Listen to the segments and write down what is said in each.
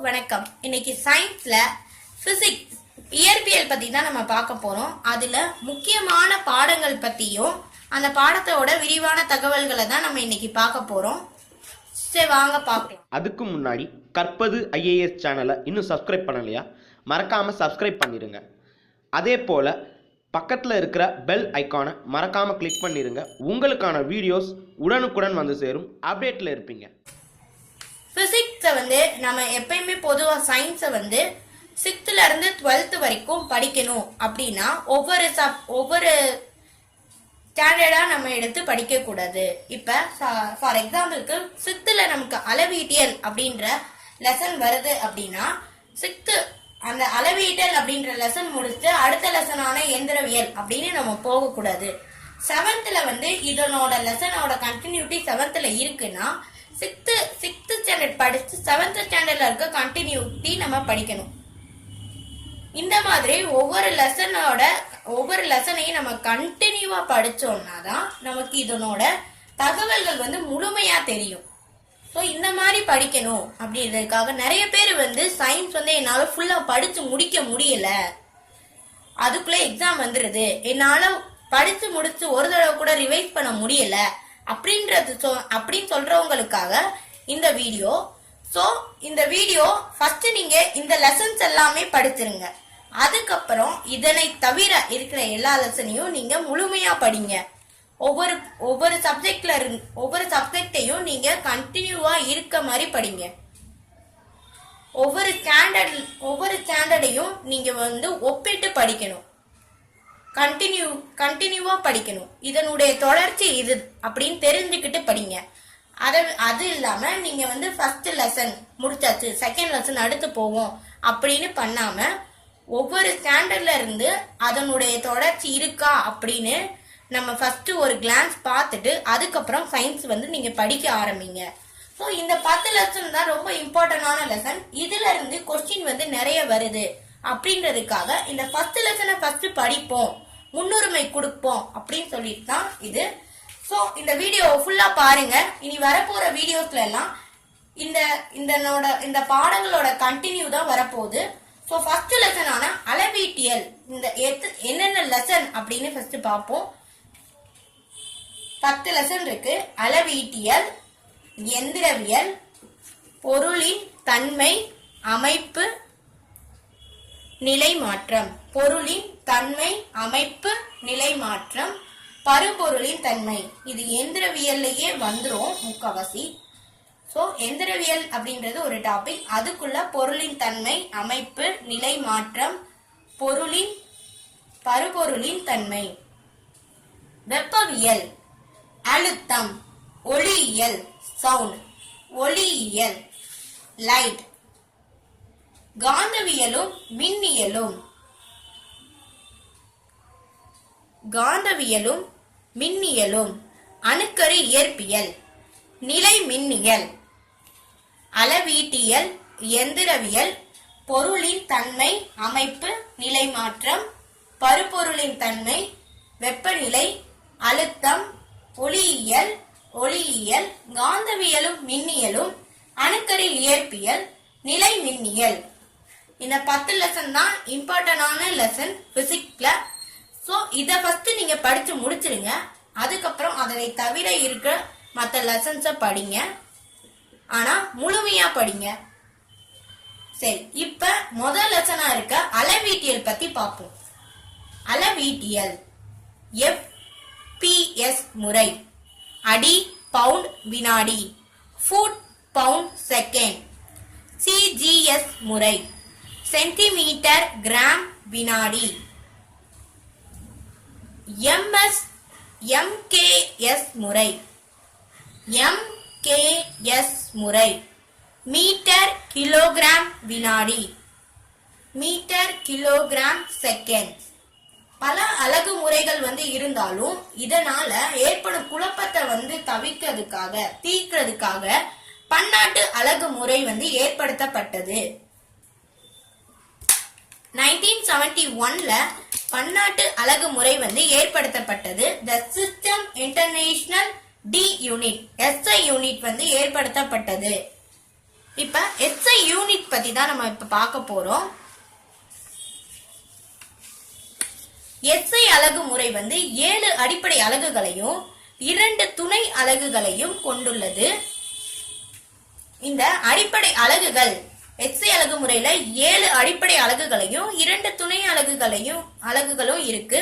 வணக்கம். இன்னைக்கு சயின்ஸ்ல பிசிக்ஸ் இயற்பியல் பத்தி தான் நம்ம பார்க்க போறோம். அதுல முக்கியமான பாடங்கள் பத்தியும் அந்த பாடத்தோட விரிவான தகவல்களை தான் நம்ம இன்னைக்கு பார்க்க போறோம். சரி, வாங்க பார்க்கலாம். அதுக்கு முன்னாடி கற்பது ஐஏஎஸ் சேனலை இன்னும் சப்ஸ்கிரைப் பண்ணலையா? மறக்காம சப்ஸ்கிரைப் பண்ணிடுங்க. அதே போல பக்கத்தில் இருக்கிற பெல் ஐக்கானை மறக்காம கிளிக் பண்ணிடுங்க. உங்களுக்கான வீடியோஸ் உடனுக்குடன் வந்து சேரும். அப்டேட்ல இருப்பீங்க. பிசிக்ஸை நம்ம எப்பயுமே பொதுவாக சயின்ஸை 6th இருந்து 12th வரைக்கும் படிக்கணும் அப்படின்னா ஒவ்வொரு ஸ்டாண்டர்டாக நம்ம எடுத்து படிக்கக்கூடாது. இப்போ ஃபார் எக்ஸாம்பிளுக்கு 6th நமக்கு அளவீட்டியல் அப்படின்ற லெசன் வருது அப்படின்னா 6th அந்த அளவீட்டல் அப்படின்ற லெசன் முடிச்சுட்டு அடுத்த லெசனான எந்திரவியல் அப்படின்னு நம்ம போகக்கூடாது. 7th இதனோட லெசனோட கண்டினியூட்டி 7th இருக்குன்னா 6th ஸ்டாண்டர்ட் படிச்சு 7th ஸ்டாண்டர்ட்ல இருக்க கண்டினியூட்டி நம்ம படிக்கணும். இந்த மாதிரி ஒவ்வொரு லெசனையும் நம்ம கண்டினியூவா படிச்சோம்னா தான் நமக்கு இதனோட தகவல்கள் முழுமையா தெரியும். ஸோ இந்த மாதிரி படிக்கணும் அப்படின்றதுக்காக நிறைய பேர் சயின்ஸ் என்னால ஃபுல்லா படிச்சு முடிக்க முடியல, அதுக்குள்ள எக்ஸாம் வந்துருது, என்னால படிச்சு முடிச்சு ஒரு தடவை கூட ரிவைஸ் பண்ண முடியல அப்படின்னு சொல்றவங்களுக்காக இந்த வீடியோ. ஸோ இந்த வீடியோ ஃபர்ஸ்ட் நீங்க இந்த லெசன்ஸ் எல்லாமே படிச்சிருங்க. அதுக்கப்புறம் இதனை தவிர இருக்கிற எல்லா லெசனையும் நீங்க முழுமையா படிங்க. ஒவ்வொரு சப்ஜெக்டையும் நீங்க கண்டினியூவா இருக்க மாதிரி படிங்க. ஒவ்வொரு ஸ்டாண்டர்டையும் நீங்க ஒப்பிட்டு படிக்கணும். கண்டினியூவா படிக்கணும். இதனுடைய தொடர்ச்சி இது அப்படின்னு தெரிஞ்சுக்கிட்டு படிங்க. அது இல்லாம நீங்க ஃபர்ஸ்ட் லெசன் முடிச்சாச்சு, செகண்ட் லெசன் அடுத்து போவோம் அப்படின்னு பண்ணாம ஒவ்வொரு ஸ்டாண்டர்ட்ல இருந்து அதனுடைய தொடர்ச்சி இருக்கா அப்படின்னு நம்ம ஃபர்ஸ்ட் ஒரு கிளான்ஸ் பார்த்துட்டு அதுக்கப்புறம் சயின்ஸ் நீங்க படிக்க ஆரம்பிங்க. ஸோ இந்த 10 லெசன் தான் ரொம்ப இம்பார்ட்டன்டான லெசன். இதுல இருந்து கொஸ்டின் நிறைய வருது அப்படின்றதுக்காக இந்த ஃபர்ஸ்ட் லெசனை ஃபர்ஸ்ட் படிப்போம், முன்னுரிமை கொடுப்போம் அப்படின்னு சொல்லிட்டு தான் இது. ஸோ இந்த வீடியோ ஃபுல்லா பாருங்க. இனி வரப்போற வீடியோஸ்ல எல்லாம் இந்த பாடங்களோட கண்டினியூ தான் வரப்போகுது. ஸோ ஃபர்ஸ்ட் லெசனான அளவீட்டியல் இந்த என்னென்ன லெசன் அப்படின்னு ஃபர்ஸ்ட் பார்ப்போம். 10 லெசன் இருக்கு. அளவீட்டியல், எந்திரவியல், பொருளின் தன்மை, அமைப்பு, நிலை மாற்றம். பொருளின் தன்மை, அமைப்பு, நிலை மாற்றம், பருப்பொருளின் தன்மை. இது எந்திரவியல்லையே வந்துரும் முக்காவாசி. ஸோ எந்திரவியல் அப்படின்றது ஒரு டாபிக். அதுக்குள்ள பொருளின் தன்மை, அமைப்பு, நிலை மாற்றம், பருப்பொருளின் தன்மை. வெப்பவியல், அழுத்தம், ஒளியியல், சவுண்ட், ஒளியியல், லைட். காந்தவியலும் மின்னியலும், அணுக்கரு இயற்பியல், நிலை மின்னியல். அளவீட்டியல், எந்திரவியல், பொருளின் தன்மை, அமைப்பு, நிலை மாற்றம், பருப்பொருளின் தன்மை, வெப்பநிலை, அழுத்தம், ஒளியியல், காந்தவியலும் மின்னியலும், அணுக்கரு இயற்பியல், நிலை மின்னியல். இந்த 10 லெசன் தான் இம்பார்ட்டன்டான லெசன் பிசிக்ஸ்ல. ஸோ இதை ஃபர்ஸ்ட் நீங்க படிச்சு முடிச்சிருங்க. அதுக்கப்புறம் அதனை தவிர இருக்க மற்ற லெசன்ஸை படிங்க, ஆனா முழுமையா படிங்க. சரி, இப்ப முதல் லெசனா இருக்க அளவீட்டியல் பத்தி பார்ப்போம். அளவீட்டியல் FPS முறை, அடி பவுண்ட் வினாடி, ஃபுட் பவுண்ட் செகண்ட். CGS முறை, சென்டிமீட்டர் கிராம் வினாடி. MKS முறை, மீட்டர் கிலோகிராம் வினாடி, மீட்டர் கிலோகிராம் செகண்ட். பல அலகு முறைகள் இருந்தாலும் இதனால ஏற்படும் குழப்பத்தை தீர்க்கிறதுக்காக பன்னாட்டு அலகு முறை ஏற்படுத்தப்பட்டது. 1971ல பன்னாட்டு அலகு முறை ஏற்படுத்தப்பட்டது. The system international de unit SI unit ஏற்படுத்தப்பட்டது. இப்ப SI யூனிட் பத்தி தான் நம்ம இப்ப பார்க்க போறோம். SI அலகு முறை வந்து 7 அடிப்படை அலகுகளையும் 2 துணை அலகுகளையும் கொண்டுள்ளது. இந்த அடிப்படை அலகுகள் SI அலகு முறையில 7 அடிப்படை அலகுகளையும் 2 துணை அலகுகளும் இருக்கு.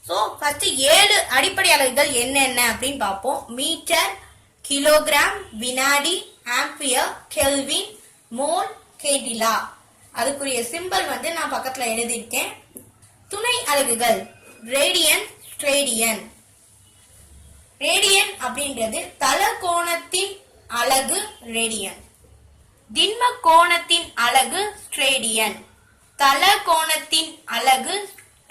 ஸோ ஃபர்ஸ்ட் 7 அடிப்படை அலகுகள் என்னென்ன அப்படின்னு பார்ப்போம். மீட்டர், கிலோகிராம், வினாடி, ஆம்பியர், கெல்வின், மோல், கேடிலா. அதுக்குரிய சிம்பல் வந்து நான் பக்கத்துல எழுதியிருக்கேன். துணை அலகுகள் ரேடியன், ஸ்ட்ரேடியன். ரேடியன் அப்படின்றது தல கோணத்தின் அலகு ரேடியன். திண்ம கோணத்தின் அலகு ஸ்ட்ரேடியன். தல கோணத்தின் அலகு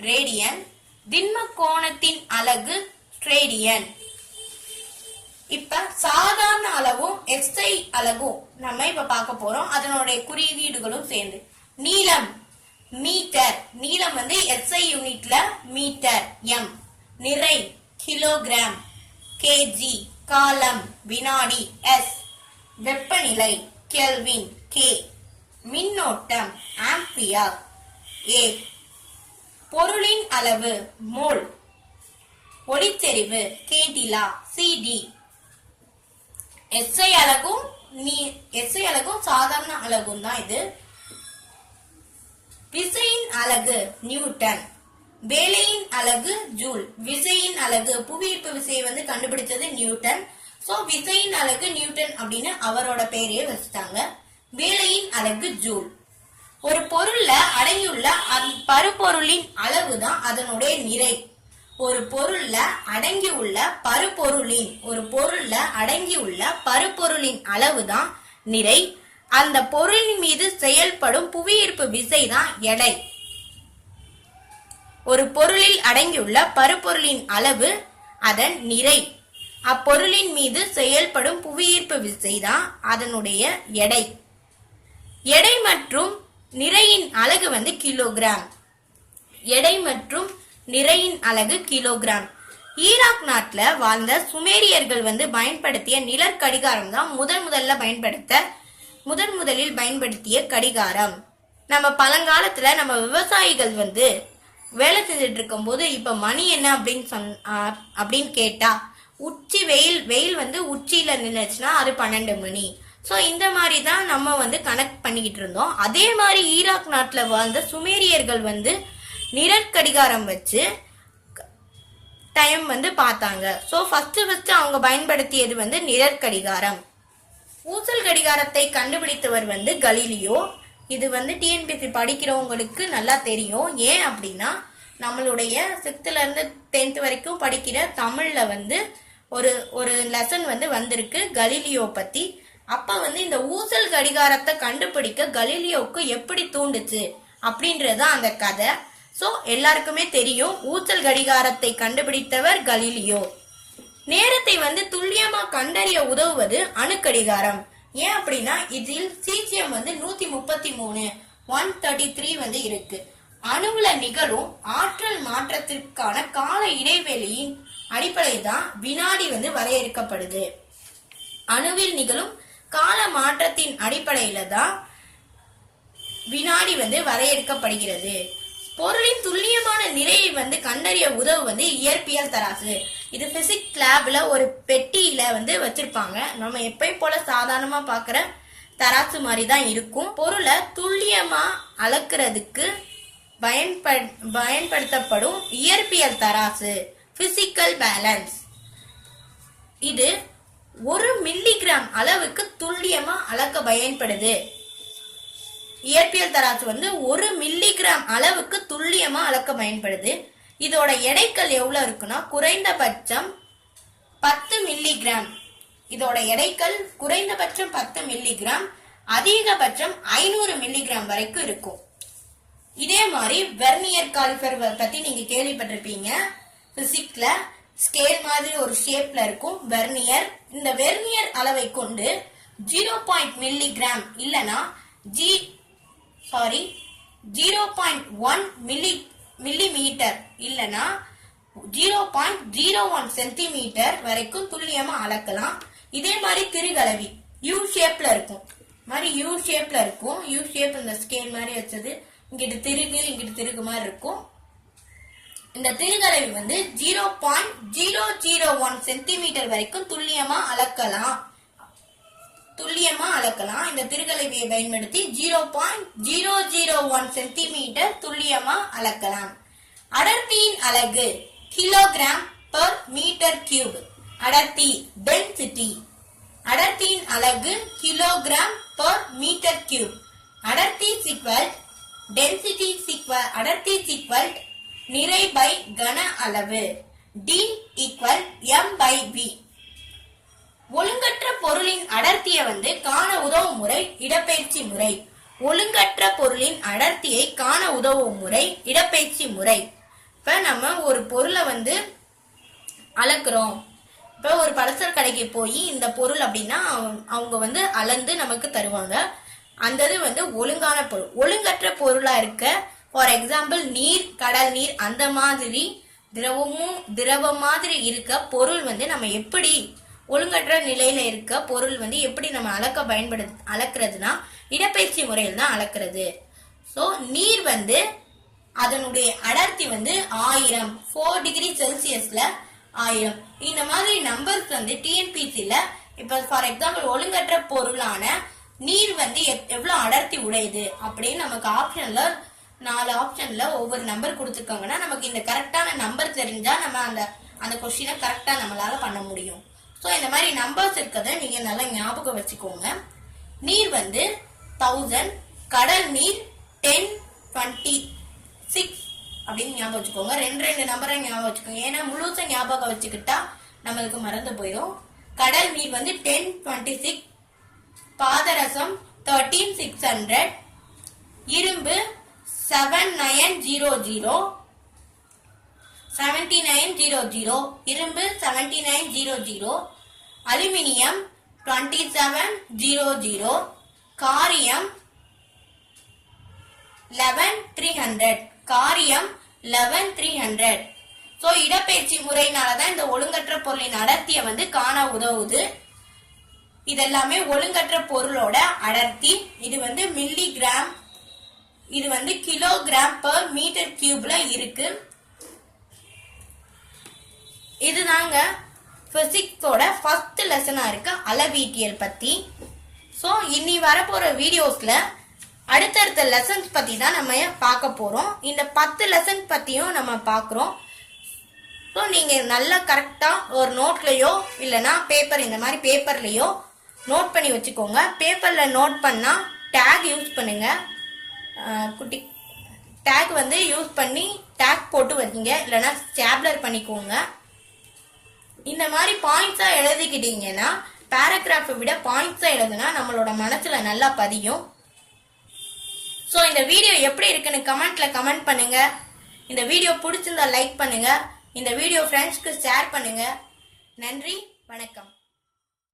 ரேடியன், திண்ம கோணத்தின் அலகு ஸ்ட்ரேடியன். இப்ப சாதாரண அளவும் SI அலகும் நம்ம இப்ப பார்க்க போறோம். அதனுடைய குறியீடுகளும் சேர்ந்து. நீளம் மீட்டர், நீளம் வந்து SI யூனிட்ல மீட்டர் m. நிறை கிலோகிராம், கேஜி. காலம் வினாடி s. வெப்பநிலை கெல்வின் k. மின்னோட்டம் ஆம்பியர் a. பொருளின் அளவு மோல். ஒளிச்செறிவு கேடிலா cd. SI அலகும் சாதாரண அலகும் தான் இது. விசையின் அலகு நியூட்டன். வேலையின் அலகு ஜூல். விசையின் அலகு, புவியீர்ப்பு விசையை வந்து கண்டுபிடிச்சது நியூட்டன். சோ விசையின் அலகு நியூட்டன் அப்படின்னு அவரோட பேரையே வச்சுட்டாங்க. வேலையின் அலகு ஜூல். ஒரு பொருள்ல அடங்கியுள்ள பருப்பொருளின் அளவு தான் அதனுடைய நிறை. ஒரு பொருள்ல அடங்கியுள்ள பருப்பொருளின் அளவு தான் நிறை. அந்த பொருளின் மீது செயல்படும் புவியீர்ப்பு விசை தான் எடை. ஒரு பொருளில் அடங்கியுள்ள பருப்பொருளின் அளவு அதன் நிறை. அப்பொருளின் மீது செயல்படும் புவியீர்ப்பு விசை தான் அதனுடைய எடை. எடை மற்றும் நிறையின் அலகு வந்து கிலோகிராம். எடை மற்றும் நிறையின் அலகு கிலோகிராம். ஈராக் நாட்டுல வாழ்ந்த சுமேரியர்கள் வந்து பயன்படுத்திய நிழற்கடிகாரம் தான் முதலில் பயன்படுத்திய கடிகாரம். நம்ம பழங்காலத்துல நம்ம விவசாயிகள் வந்து வேலை செஞ்சுட்டு இருக்கும் போது இப்ப மணி என்ன அப்படின்னு கேட்டா உச்சி வெயில் வந்து உச்சியில நின்னுச்சுன்னா அது 12 மணி. சோ இந்த மாதிரி தான் நம்ம வந்து கனெக்ட் பண்ணிக்கிட்டு இருந்தோம். அதே மாதிரி ஈராக் நாட்டுல வாழ்ந்த சுமேரியர்கள் வந்து நிழற்கடிகாரம் வச்சு டைம் வந்து பார்த்தாங்க. சோ ஃபர்ஸ்ட் அவங்க பயன்படுத்தியது வந்து நிழற்கடிகாரம். ஊசல் கடிகாரத்தை கண்டுபிடித்தவர் வந்து கலீலியோ. இது வந்து டிஎன்பிஎஸ்சி படிக்கிறவங்களுக்கு நல்லா தெரியும். ஏன் அப்படின்னா நம்மளுடைய 6th இருந்து 10th வரைக்கும் படிக்கிற தமிழ்ல வந்து ஒரு லெசன் வந்து வந்திருக்கு கலீலியோ பத்தி. அப்ப வந்து இந்த ஊசல் கடிகாரத்தை கண்டுபிடிக்க கலீலியோவுக்கு எப்படி தூண்டுச்சு அப்படின்றது அந்த கதை. சோ எல்லாருக்குமே தெரியும் ஊசல் கடிகாரத்தை கண்டுபிடித்தவர் கலீலியோ. நேரத்தை வந்து துல்லியமா கண்டறிய உதவுவது அணுக்கடிகாரம். ஏன் அப்படின்னா இதில் சீசியம் வந்து 133 133 வந்து இருக்கு. அணுவுல நிகழும் ஆற்றல் மாற்றத்திற்கான கால இடைவெளியின் அடிப்படையில் தான் வினாடி வந்து வரையறுக்கப்படுது. அணுவில் நிகழும் கால மாற்றத்தின் அடிப்படையில தான் வினாடி வந்து வரையறுக்கப்படுகிறது. பொருளின் துல்லியமான நிறையை வந்து கண்டறிய உதவு வந்து இயற்பியல் தராசு. இது பிசிக்ஸ் லேப்ல ஒரு பெட்டியில வந்து வச்சிருப்பாங்க. நம்ம எப்பயும் போல சாதாரணமா பாக்குற தராசு மாதிரி தான் இருக்கும். பொருளை துல்லியமா அளக்கிறதுக்கு பயன்படுத்தப்படும் இயற்பியல் தராசு பிசிக்கல் பேலன்ஸ். இது 1 மில்லிகிராம் அளவுக்கு துல்லியமா அளக்க பயன்படுது. இயற்பியல் தராசு வந்து 1 மில்லிகிராம் அளவுக்கு துல்லியமா அளக்க பயன்படுது. இதோட எடைகள் எவ்வளவு இருக்குன்னா குறைந்தபட்சம் 10 மில்லிகிராம். இதோட எடைகள் குறைந்தபட்சம் 10 மில்லிகிராம், அதிகபட்சம் 500 மில்லிகிராம் வரைக்கும் இருக்கும். இதே மாதிரி வெர்னியர் காலிபர் பத்தி நீங்க கேள்விப்பட்டிருப்பீங்க. பிசிக்ஸ்ல ஸ்கேல் மாதிரி ஒரு ஷேப்ல இருக்கும் வெர்னியர். இந்த வெர்னியர் அளவை கொண்டு 0. மில்லிகிராம் இல்லனா 0.1 மில்லிமீட்டர் இல்லனா 0.01 சென்டிமீட்டர் வரைக்கும் துல்லியமா அளக்கலாம். இதே மாதிரி திருகலவி யூ ஷேப்ல இருக்கும். மாதிரி யூ ஷேப்ல இருக்கும். யூ ஷேப் இந்த ஸ்கேல் மாதிரி வச்சது. இங்கிட்டு திருகு மாதிரி இருக்கும். இந்த திருகலவி வந்து 0.001 சென்டிமீட்டர் வரைக்கும் துல்லியமா அளக்கலாம். இந்த திருகலவியை பயன்படுத்தி 0.001 சென்டிமீட்டர் துல்லியமா அளக்கலாம். அடர்த்தியின் அலகு கிலோகிராம் பெர் மீட்டர் கியூப். அடர்த்தி டென்சிட்டி. அடர்த்தியின் அலகு கிலோகிராம் பெர் மீட்டர் கியூப். அடர்த்தி சீக்வல் டென்சிட்டி சீக்வல் அடர்த்தி சீக்வல் நிறை பை கன அளவு. D equal M by V. ஒழுங்கற்ற பொருளின் அடர்த்தியை வந்து காண உதவும் முறை இடப்பெயர்ச்சி முறை. ஒழுங்கற்ற பொருளின் அடர்த்தியை காண உதவும் முறை இடப்பெயர்ச்சி முறை. இப்ப நம்ம ஒரு பொருளை வந்து அளக்குறோம். இப்ப ஒரு பலசர கடைக்கு போய் இந்த பொருள் அப்படின்னா அவங்க வந்து அளந்து நமக்கு தருவாங்க. அந்த இது வந்து ஒழுங்கான பொருள். ஒழுங்கற்ற பொருளா இருக்க, ஃபார் எக்ஸாம்பிள் நீர், கடல் நீர், அந்த மாதிரி திரவ மாதிரி இருக்க பொருள் வந்து நம்ம எப்படி ஒழுங்கற்ற நிலையில இருக்க பொருள் வந்து எப்படி நம்ம அளக்கிறதுனா இடப்பெயர்ச்சி முறையில் தான் அளக்கிறது. ஸோ நீர் வந்து அதனுடைய அடர்த்தி வந்து 1000, 4 டிகிரி செல்சியஸ்ல 1000. இந்த மாதிரி நம்பர்ஸ் வந்து டிஎன்பிசில இப்ப ஃபார் எக்ஸாம்பிள் ஒழுங்கற்ற பொருளான நீர் வந்து எவ்வளவு அடர்த்தி உடையது அப்படின்னு நமக்கு ஆப்ஷன்ல 4 ஆப்ஷன்ல ஒவ்வொரு நம்பர் கொடுத்துருக்காங்கன்னா நமக்கு இந்த கரெக்டான நம்பர் தெரிஞ்சா நம்ம அந்த கொஸ்டினை கரெக்டா நம்மளால பண்ண முடியும். ஸோ இந்த மாதிரி நம்பர்ஸ் இருக்கிறத நீங்க நல்லா ஞாபகம் வச்சுக்கோங்க. நீர் வந்து 1000, கடல் நீர் 10, 26 அப்படின்னு ஞாபகம் வச்சுக்கோங்க. ரெண்டு நம்பரை ஞாபகம் வச்சுக்கோங்க. ஏன்னா முழுசா ஞாபகம் வச்சுக்கிட்டா நம்மளுக்கு மறந்து போயிடும். கடல் நீர் வந்து 10, 26, பாதரசம் 13600, இரும்பு 7900, இரும்பு 7900, அலுமினியம் 2700, காரியம் 11300. சோ இடப்பெயர்ச்சி முறையினாலதான் இந்த ஒழுங்கற்ற பொருளின் அடர்த்தியை வந்து காண உதவுது. இதெல்லாமே ஒழுங்கற்ற பொருளோட அடர்த்தி. இது வந்து மில்லிகிராம், இது வந்து கிலோகிராம் பெர் மீட்டர் கியூப்ல இருக்கு. இதுதாங்க பிசிக்ஸோட ஃபர்ஸ்ட் லெசனா இருக்கு அளவீட்டியல் பத்தி. சோ இனி வரப்போற வீடியோஸ்ல அடுத்தடுத்த லெசன்ஸ் பத்தி தான் நம்ம பார்க்க போறோம். இந்த 10 லெசன் பத்தியும் நம்ம பார்க்கிறோம். ஸோ நீங்க நல்லா கரெக்டா ஒரு நோட்லயோ இல்லைன்னா பேப்பர், இந்த மாதிரி பேப்பர்லயோ நோட் பண்ணி வச்சுக்கோங்க. பேப்பர்ல நோட் பண்ணா டேக் யூஸ் பண்ணுங்க. குட்டி டேக் வந்து யூஸ் பண்ணி டேக் போட்டு வைங்க, இல்லைன்னா ஸ்டாப்லர் பண்ணிக்கோங்க. இந்த மாதிரி பாயிண்ட்ஸா எழுதிக்கிட்டீங்கன்னா பேராகிராஃபை விட பாயிண்ட்ஸா எழுதுனா நம்மளோட மனசுல நல்லா பதியும். ஸோ இந்த வீடியோ எப்படி இருக்குன்னு கமெண்ட்ல கமெண்ட் பண்ணுங்க. இந்த வீடியோ பிடிச்சிருந்தா லைக் பண்ணுங்க. இந்த வீடியோ ஃப்ரெண்ட்ஸ்க்கு ஷேர் பண்ணுங்க. நன்றி, வணக்கம்.